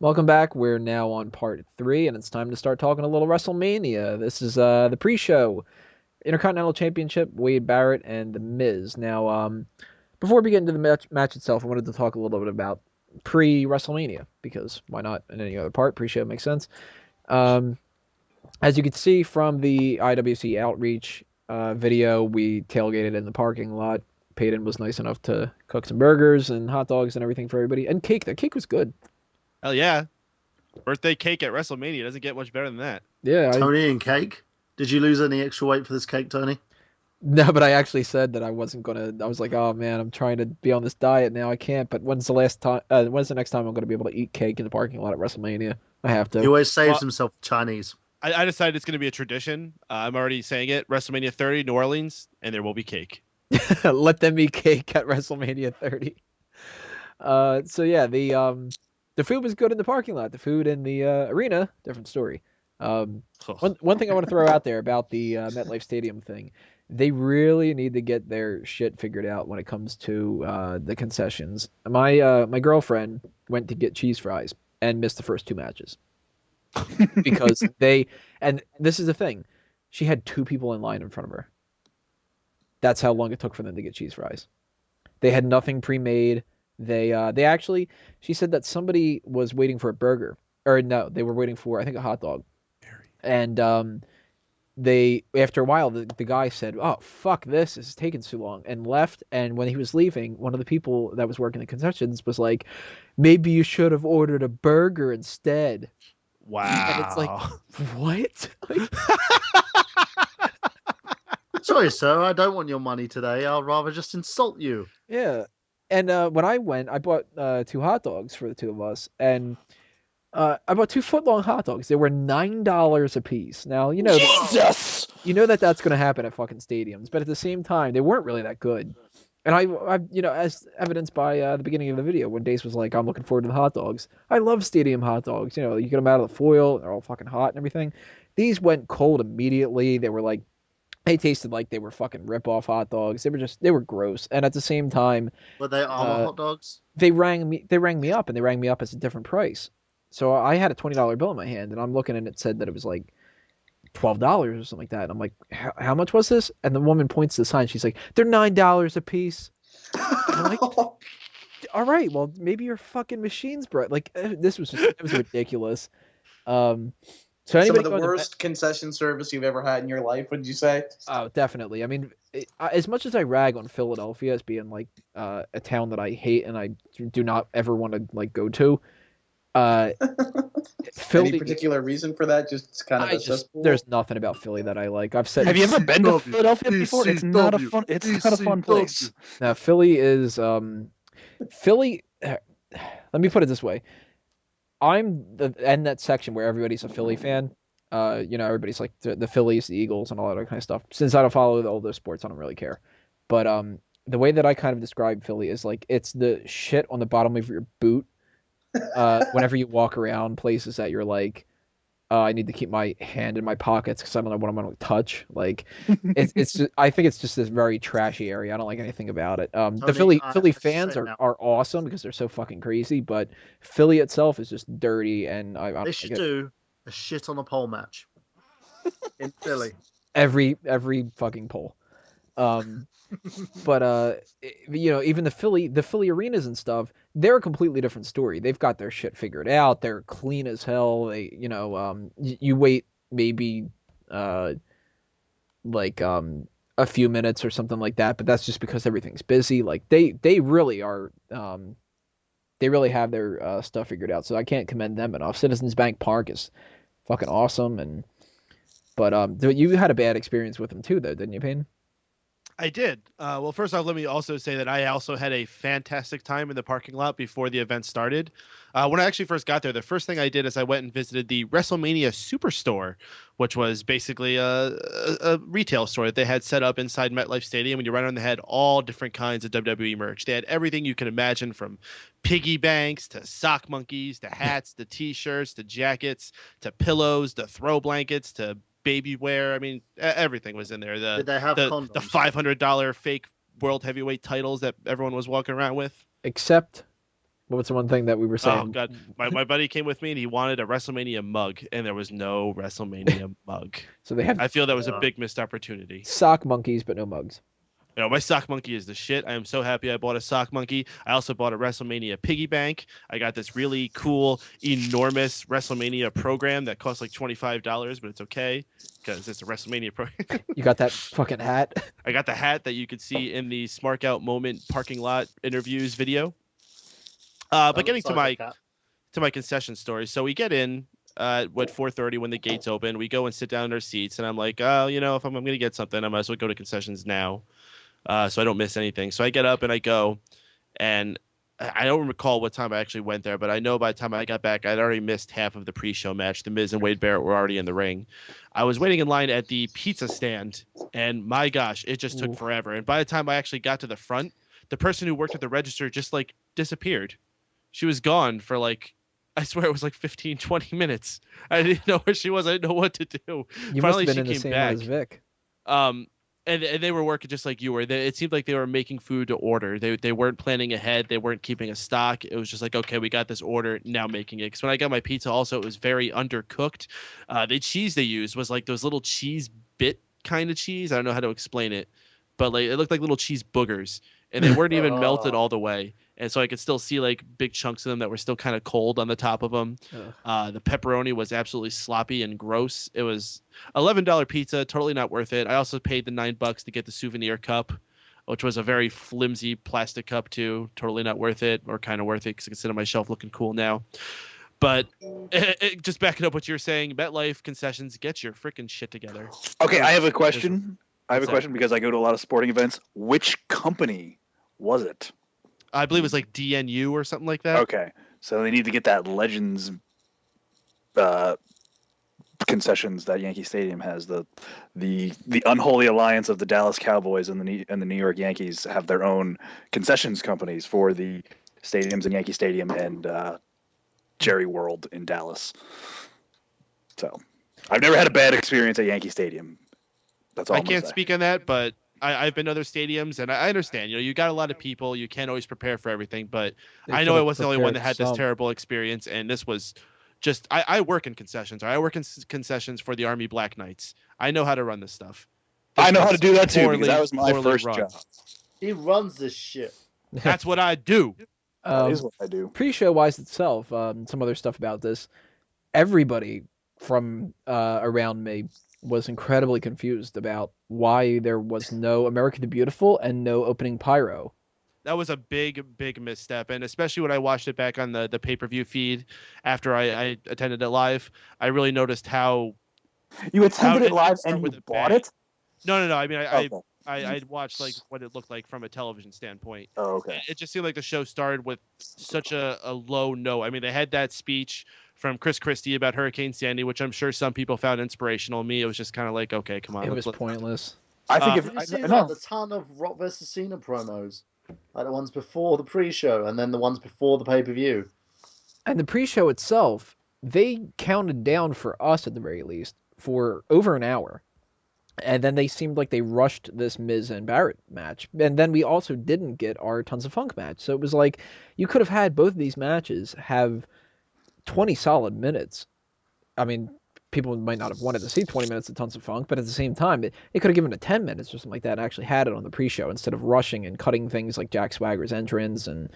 Welcome back. We're now on part three, and it's time to start talking a little WrestleMania. This is the pre-show Intercontinental Championship, Wade Barrett and The Miz. Now, before we get into the match itself, I wanted to talk a little bit about pre-WrestleMania because why not? In any other part, pre-show makes sense. Um, as you can see from the IWC outreach video, we tailgated in the parking lot. Peyton was nice enough to cook some burgers and hot dogs and everything for everybody, and cake. The cake was good. Hell yeah. Birthday cake at WrestleMania doesn't get much better than that. Yeah, Tony and cake. Did you lose any extra weight for this cake, Tony? No, but I actually said that I wasn't gonna. I was like, oh man, I'm trying to be on this diet now. I can't. But when's the last time? When's the next time I'm gonna be able to eat cake in the parking lot at WrestleMania? I have He to. always saves Well, himself Chinese. I decided it's going to be a tradition. I'm already saying it. WrestleMania 30, New Orleans, and there will be cake. Let them eat cake at WrestleMania 30. So yeah, the food was good in the parking lot. The food in the arena, different story. One thing I want to throw out there about the MetLife Stadium thing, they really need to get their shit figured out when it comes to the concessions. My girlfriend went to get cheese fries and missed the first two matches because and this is the thing, she had two people in line in front of her. That's how long it took for them to get cheese fries. They had nothing pre-made. They actually, she said that somebody was waiting for a burger, or no, they were waiting for I think a hot dog, and they after a while the guy said, "Oh fuck this is taking too long," and left. And when he was leaving, one of the people that was working the concessions was like, "Maybe you should have ordered a burger instead." And it's like, Wow. what? Like, Sorry, sir, I don't want your money today. I'll rather just insult you. yeah. And when I went, I bought two hot dogs for the two of us, and I bought two foot-long hot dogs. They were $9 a piece. Now, Jesus! you know that that's going to happen at fucking stadiums, but at the same time, they weren't really that good. And as evidenced by the beginning of the video, when Dace was like, "I'm looking forward to the hot dogs." I love stadium hot dogs. You get them out of the foil; they're all fucking hot and everything. These went cold immediately. They were like, they tasted like they were fucking rip-off hot dogs. They were gross. And at the same time, Were they armor uh, hot dogs? they rang me up, and they rang me up as a different price. So I had a $20 bill in my hand, and I'm looking, and it said that it was like $12 or something like that. And I'm like, how much was this? And the woman points to the sign. She's like, they're $9 a piece. And I'm like, all right, well maybe your fucking machine's broke. Like it was ridiculous. Um, so Some anybody of the going to worst concession service you've ever had in your life, would you say? Oh, definitely. I mean, as much as I rag on Philadelphia as being like a town that I hate and I do not ever want to like go to, uh, Any Philly, particular reason for that? Just kind of I a just cesspool? there's nothing about Philly that I like. I've said Have you ever been to ECW, Philadelphia before? It's not a ECW, fun. It's not a fun place. now Philly is Philly. Let me put it this way: I'm in that section where everybody's a Philly fan. Everybody's like the Phillies, the Eagles, and all that kind of stuff. Since I don't follow all those sports, I don't really care. But the way that I kind of describe Philly is like it's the shit on the bottom of your boot. Whenever you walk around places that you're like, I need to keep my hand in my pockets because I don't know what I'm going to touch. Like, it's just I think it's just this very trashy area. I don't like anything about it. The Tony, I Philly have to fans say are now, are awesome because they're so fucking crazy, but Philly itself is just dirty, and I don't they like should it. do a shit on a pole match in Philly. Every fucking pole. Um, but even the Philly arenas and stuff, they're a completely different story. They've got their shit figured out. They're clean as hell. You wait maybe uh like a few minutes or something like that, but that's just because everything's busy. Like they really are they really have their stuff figured out. So I can't commend them enough. Citizens Bank Park is fucking awesome, and but you had a bad experience with them too, though, didn't you, Payne? I did. Well, first off, let me also say that I also had a fantastic time in the parking lot before the event started. When I actually first got there, the first thing I did is I went and visited the WrestleMania Superstore, which was basically a retail store that they had set up inside MetLife Stadium. And you right on, they had all different kinds of WWE merch. They had everything you can imagine, from piggy banks to sock monkeys to hats to T-shirts to jackets to pillows to throw blankets to baby wear. I mean, everything was in there. Did they have The condoms? $500 fake world heavyweight titles that everyone was walking around with. Except What was the one thing that we were saying? Oh god, my buddy came with me and he wanted a WrestleMania mug, and there was no WrestleMania mug. So they have I feel that was a big missed opportunity. sock monkeys, but no mugs. You know, my sock monkey is the shit. I am so happy I bought a sock monkey. I also bought a WrestleMania piggy bank. I got this really cool, enormous WrestleMania program that costs like $25, but it's okay because it's a WrestleMania program. You got that fucking hat? I got the hat that you could see in the Smark Out Moment parking lot interviews video. But getting to my concession story, so we get in at 4:30 when the gates open. We go and sit down in our seats, and I'm like, oh, you know, if I'm going to get something, I might as well go to concessions now, so I don't miss anything. So I get up and I go, and I don't recall what time I actually went there, but I know by the time I got back, I'd already missed half of the pre-show match. The Miz and Wade Barrett were already in the ring. I was waiting in line at the pizza stand, and my gosh, it just took forever. And by the time I actually got to the front, the person who worked at the register just like disappeared. She was gone for like, I swear it was like 15, 20 minutes. I didn't know where she was. I didn't know what to do. You Finally, must have been she in the came same back. one as Vic. And they were working just like you were. It seemed like they were making food to order. They weren't planning ahead. They weren't keeping a stock. It was just like, okay, we got this order, now making it. Because when I got my pizza, also, it was very undercooked. The cheese they used was like those little cheese bit kind of cheese. I don't know how to explain it, but like it looked like little cheese boogers, and they weren't even melted all the way. And so I could still see like big chunks of them that were still kind of cold on the top of them. The pepperoni was absolutely sloppy and gross. It was $11 pizza, totally not worth it. I also paid the $9 to get the souvenir cup, which was a very flimsy plastic cup too. Totally not worth it, or kind of worth it because I can sit on my shelf looking cool now. But just backing up what you're saying, MetLife concessions, get your freaking shit together. Okay, I have a question. Because I go to a lot of sporting events. Which company was it? I believe it was like DNU or something like that. Okay, so they need to get that Legends concessions that Yankee Stadium has. The unholy alliance of the Dallas Cowboys and the New York Yankees have their own concessions companies for the stadiums in Yankee Stadium and Jerry World in Dallas. So I've never had a bad experience at Yankee Stadium. That's all I can't speak on that, but I've been to other stadiums, and I understand. You know, you got a lot of people. You can't always prepare for everything, but I know I wasn't the only one that had this terrible experience, and this was just. I work in concessions. I work in concessions for the Army Black Knights. I know how to run this stuff. I know how to do that too, because that was my first job. He runs this shit. That's what I do. That is what I do. Pre-show wise itself, some other stuff about this. Everybody from around me was incredibly confused about why there was no America the Beautiful and no opening pyro. That was a big misstep, and especially when I watched it back on the pay-per-view feed after I attended it live, I really noticed how you attended it live and you bought it. No. I mean, I watched like what it looked like from a television standpoint. Oh, okay. It just seemed like the show started with such a low note. I mean, they had that speech from Chris Christie about Hurricane Sandy, which I'm sure some people found inspirational. Me, it was just kind of like, okay, come on. It was pointless. I think if you see like the ton of Rock vs. Cena promos, like the ones before the pre-show and then the ones before the pay-per-view. And the pre-show itself, they counted down for us at the very least for over an hour. And then they seemed like they rushed this Miz and Barrett match. And then we also didn't get our Tons of Funk match. So it was like you could have had both of these matches have 20 solid minutes. I mean, people might not have wanted to see 20 minutes of Tons of Funk, but at the same time, it could have given it 10 minutes or something like that and actually had it on the pre-show instead of rushing and cutting things like Jack Swagger's entrance and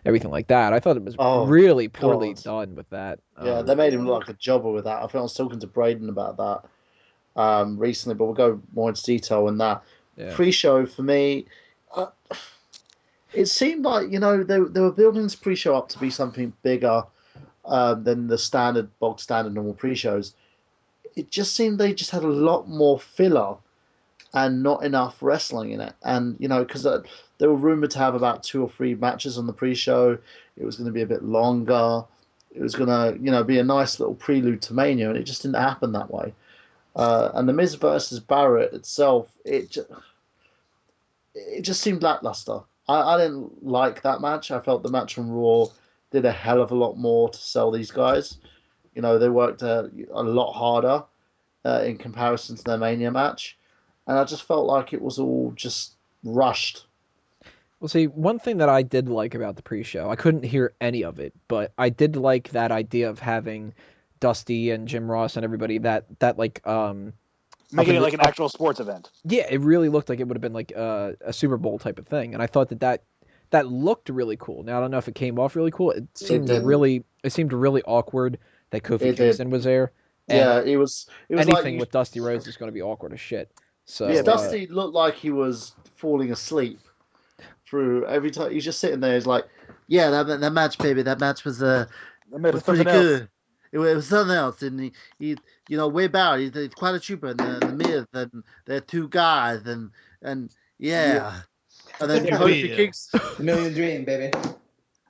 everything like that. I thought it was really poorly done with that. Yeah, they made him look like a jobber with that. I think I was talking to Braden about that recently, but we'll go more into detail on that. Yeah. Pre-show, for me, it seemed like, you know, they were building this pre-show up to be something bigger than the bog standard normal pre-shows. It just seemed they just had a lot more filler and not enough wrestling in it. And, you know, because they were rumored to have about 2 or 3 matches on the pre-show. It was going to be a bit longer. It was going to, you know, be a nice little prelude to Mania, and it just didn't happen that way. And the Miz versus Barrett itself, it just seemed lackluster. I didn't like that match. I felt the match from Raw did a hell of a lot more to sell these guys. You know, they worked a lot harder in comparison to their Mania match. And I just felt like it was all just rushed. Well, see, one thing that I did like about the pre-show, I couldn't hear any of it, but I did like that idea of having Dusty and Jim Ross and everybody that like Making it like an actual sports event. Yeah, it really looked like it would have been like a Super Bowl type of thing, and I thought that looked really cool. Now I don't know if it came off really cool. It seemed really awkward that Kofi Kingston was there. Yeah, it was anything like with Dusty Rhodes is going to be awkward as shit. So yeah, Dusty looked like he was falling asleep through every time. He's just sitting there. He's like, "Yeah, that match, baby. That match was pretty good. It was something else." And he Way Barrett, he's quite a trooper. And the Miz, and they're two guys, and yeah. And then Kofi Kingston, The million dream, baby.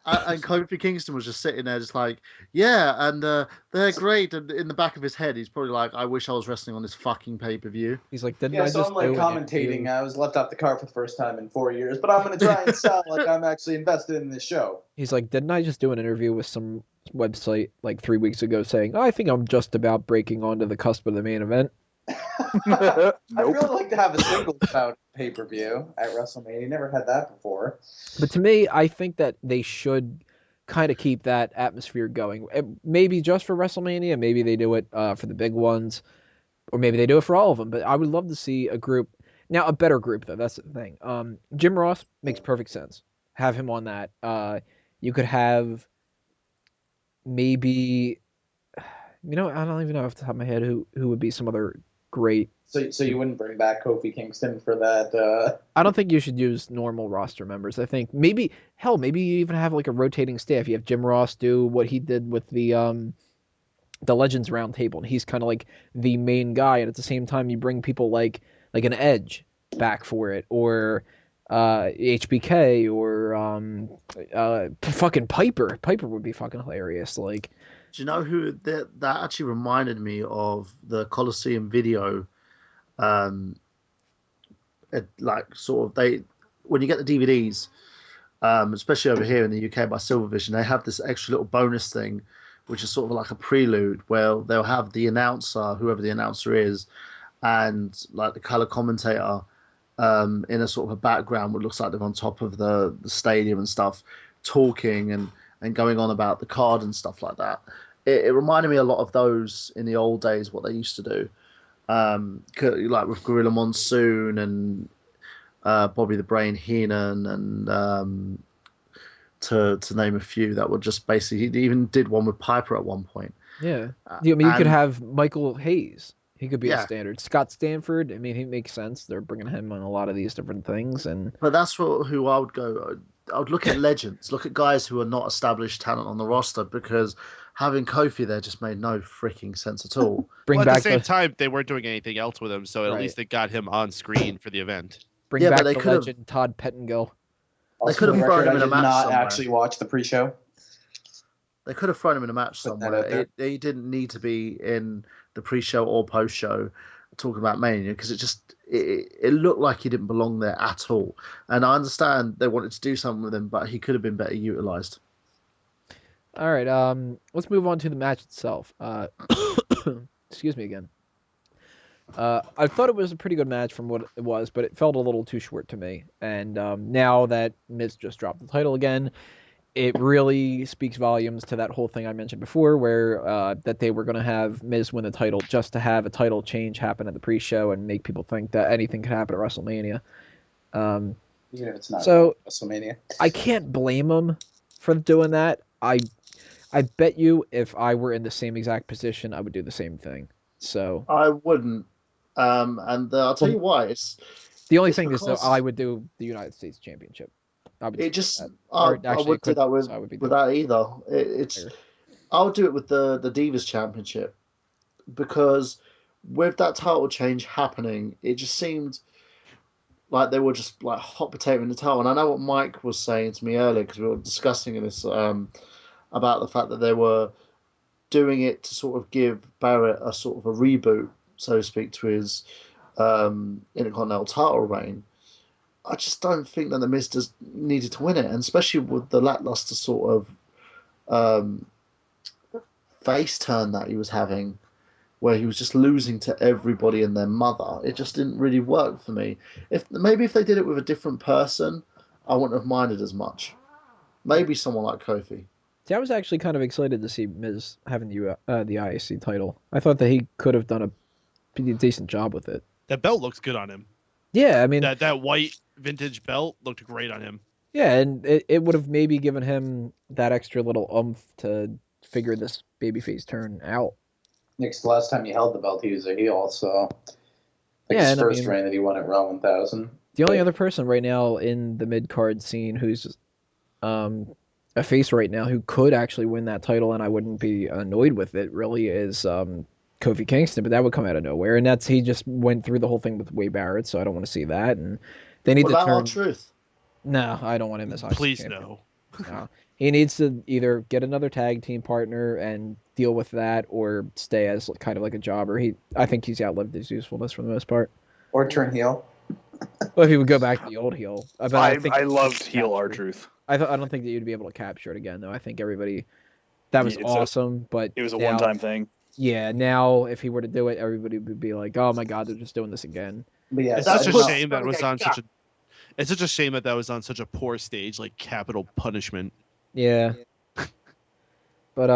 And Kofi Kingston was just sitting there, just like, yeah, and they're great. And in the back of his head, he's probably like, I wish I was wrestling on this fucking pay-per-view. He's like, I'm like commentating. I was left off the card for the first time in 4 years, but I'm going to try and sound like I'm actually invested in this show. He's like, didn't I just do an interview with some website like 3 weeks ago saying, I think I'm just about breaking onto the cusp of the main event? Nope. I'd really like to have a singles bout pay-per-view at WrestleMania. Never had that before. But to me, I think that they should kind of keep that atmosphere going. Maybe just for WrestleMania, maybe they do it for the big ones, or maybe they do it for all of them. But I would love to see a group, now a better group though. That's the thing. Jim Ross makes perfect sense. Have him on that. You could have maybe, I don't even know off the top of my head who would be some other great. So you wouldn't bring back Kofi Kingston for that? I don't think you should use normal roster members. I think maybe you even have like a rotating staff. You have Jim Ross do what he did with the Legends Roundtable, and he's kind of like the main guy. And at the same time, you bring people like an Edge back for it, or HBK, or fucking Piper. Piper would be fucking hilarious. Like, do you know who that actually reminded me of the Coliseum video? When you get the DVDs, especially over here in the UK by Silvervision, they have this extra little bonus thing, which is sort of like a prelude where they'll have the announcer, whoever the announcer is, and like the color commentator in a sort of a background, what looks like they're on top of the stadium and stuff, talking and going on about the card and stuff like that. It reminded me a lot of those in the old days, what they used to do. Like with Gorilla Monsoon and Bobby the Brain Heenan, and to name a few, that would just basically, he even did one with Piper at one point. Yeah, you could have Michael Hayes. He could be a standard. Scott Stanford. I mean, he makes sense. They're bringing him on a lot of these different things, but that's who I would go. I would look at legends, look at guys who are not established talent on the roster, because having Kofi there just made no freaking sense at all. At the same time, they weren't doing anything else with him, so at least they got him on screen for the event. Bring back the legend Todd Pettengill. They could have thrown him in a match somewhere. Not actually watch the pre-show. They could have thrown him in a match somewhere. He didn't need to be in the pre-show or post-show talking about Mania, because it looked like he didn't belong there at all. And I understand they wanted to do something with him, but he could have been better utilized. All right, let's move on to the match itself. Excuse me again. I thought it was a pretty good match from what it was, but it felt a little too short to me. And now that Miz just dropped the title again, it really speaks volumes to that whole thing I mentioned before, where that they were going to have Miz win the title just to have a title change happen at the pre-show and make people think that anything could happen at WrestleMania. Even if it's not WrestleMania. I can't blame them for doing that. I bet you if I were in the same exact position, I would do the same thing. So I wouldn't. And I'll tell you why. The only thing is that I would do the United States Championship. I would do that without either. I would do it with the Divas Championship, because with that title change happening, it just seemed like they were just like hot potato in the title. And I know what Mike was saying to me earlier, because we were discussing this about the fact that they were doing it to sort of give Barrett a sort of a reboot, so to speak, to his Intercontinental title reign. I just don't think that the Miz just needed to win it, and especially with the lackluster sort of face turn that he was having, where he was just losing to everybody and their mother. It just didn't really work for me. If they did it with a different person, I wouldn't have minded as much. Maybe someone like Kofi. See, I was actually kind of excited to see Miz having the IC title. I thought that he could have done a pretty decent job with it. That belt looks good on him. Yeah, I mean that white vintage belt looked great on him. Yeah, and it would have maybe given him that extra little oomph to figure this babyface turn out. Next, the last time he held the belt, he was a heel, so Yeah, his first reign that he won at Raw 1000. The only other person right now in the mid card scene who's a face right now who could actually win that title, and I wouldn't be annoyed with it really, is Kofi Kingston, but that would come out of nowhere, and he just went through the whole thing with Wade Barrett, so I don't want to see that. And they need to turn. R-Truth? No, I don't want him as IC Please champion. no. He needs to either get another tag team partner and deal with that, or stay as kind of like a jobber. I think he's outlived his usefulness for the most part. Or turn heel. Well, if he would go back to the old heel, but I loved heel R-Truth. I don't think that you'd be able to capture it again, though. I think that was awesome, but it was a one-time thing. Yeah, now if he were to do it, everybody would be like, "Oh my God, they're just doing this again." But yeah, it's such a shame that was on such a. It's such a shame that was on such a poor stage, like Capital Punishment. Yeah. But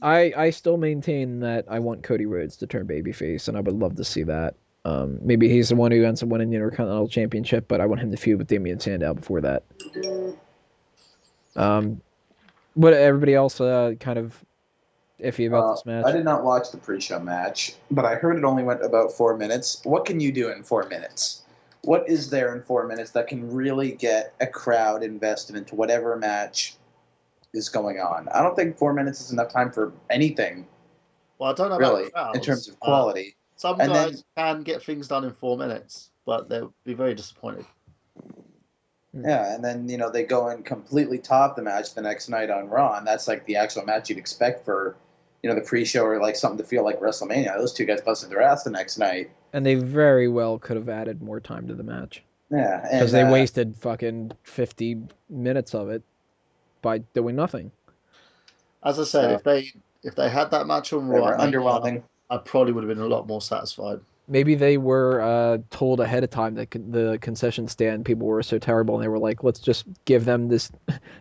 I still maintain that I want Cody Rhodes to turn babyface, and I would love to see that. Maybe he's the one who ends up winning the Intercontinental Championship, but I want him to feud with Damian Sandow before that. What everybody else kind of iffy about this match? I did not watch the pre-show match, but I heard it only went about 4 minutes. What can you do in 4 minutes? What is there in 4 minutes that can really get a crowd invested into whatever match is going on? I don't think 4 minutes is enough time for anything. Well, I don't know really, about crowds. In terms of quality. Some guys can get things done in 4 minutes, but they'll be very disappointed. Yeah, and then, they go and completely top the match the next night on Raw, and that's like the actual match you'd expect for, the pre-show or like something to feel like WrestleMania. Those two guys busted their ass the next night. And they very well could have added more time to the match. Yeah. Because they wasted fucking 50 minutes of it by doing nothing. As I said, if they had that match on Raw, underwhelming. I probably would have been a lot more satisfied. Maybe they were told ahead of time that the concession stand people were so terrible, and they were like, let's just give them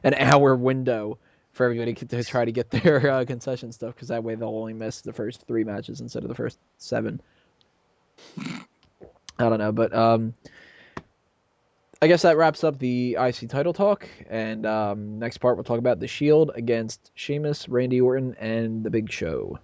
an hour window for everybody to try to get their concession stuff, because that way they'll only miss the first 3 matches instead of the first 7. I don't know, but I guess that wraps up the IC title talk, and next part we'll talk about the Shield against Sheamus, Randy Orton, and The Big Show.